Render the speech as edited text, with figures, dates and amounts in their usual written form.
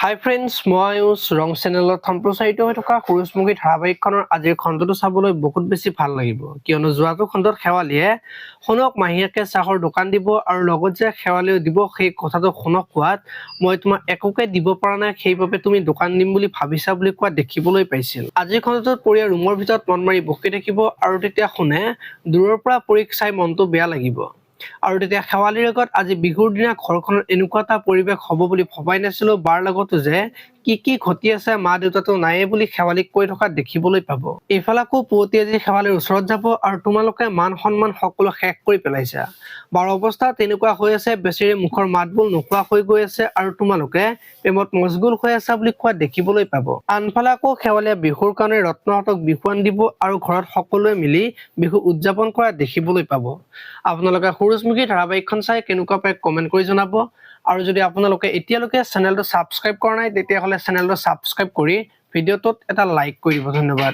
হাই friends, মই আয়ুষ ৰং চেনেলত সম্প্ৰচাৰিত হৈ থকা সূৰুযমুখী ধাৰাবাহিকখনৰ আজিৰ খণ্ডটো চাবলৈ বহুত বেছি ভাল লাগিব, কিয়নো যোৱাটো খণ্ডত শেৱালীয়ে সোণক মাহীয়েকে চাহৰ দোকান দিব আৰু লগত যে শেৱালীও দিব সেই কথাটো সোণক কোৱাত মই তোমাক একোকে দিব পৰা নাই, সেইবাবে তুমি দোকান দিম বুলি ভাবিছা বুলি কোৱা দেখিবলৈ পাইছিল। আজিৰ খণ্ডটোত পৰিয়া ৰুমৰ ভিতৰত মন মাৰি বকি থাকিব আৰু তেতিয়া সোণে দূৰৰ পৰা পৰীক চাই মনটো বেয়া লাগিব। আৰু তেতিয়া শেৱালীৰ আগত আজি বিহুৰ দিনা ঘৰখনত এনেকুৱা এটা পৰিৱেশ হ'ব বুলি ভবাই নাছিলো, বাৰ লগতো যে কি ঘটি আছে মা দেউতাটো নাইয়ে বুলি শেৱালীক কৈ থকা দেখিবলৈ পাব। এইফালে আকৌ পুৱতি আজি শেৱালীৰ ওচৰত যাব আৰু তোমালোকে মান সন্মান সকলো শেষ কৰি পেলাইছা। বাৰ অৱস্থা তেনেকুৱা হৈ আছে, বেচেৰি মুখৰ মাতবোৰ নোখোৱা হৈ গৈ আছে আৰু তোমালোকে প্ৰেমত মচগুল হৈ আছা বুলি কোৱা দেখিবলৈ পাব। আনফালে আকৌ শেৱালীয়ে বিহুৰ কাৰণে ৰত্নহঁতক বিহুৱান দিব আৰু ঘৰত সকলোৱে মিলি বিহু উদযাপন কৰা দেখিবলৈ পাব। আপোনালোকে সূৰুযমুখী ধাৰাবাহিকখন চাই কেনেকুৱা পায় কমেণ্ট কৰি জনাব। আৰু যদি আপোনালোকে এতিয়ালৈকে চেনেলটো ছাবস্ক্ৰাইব কৰা নাই তেতিয়াহ'লে চেনেলটো ছাবস্ক্ৰাইব কৰি ভিডিঅ'টোত এটা লাইক কৰি দিব। ধন্যবাদ।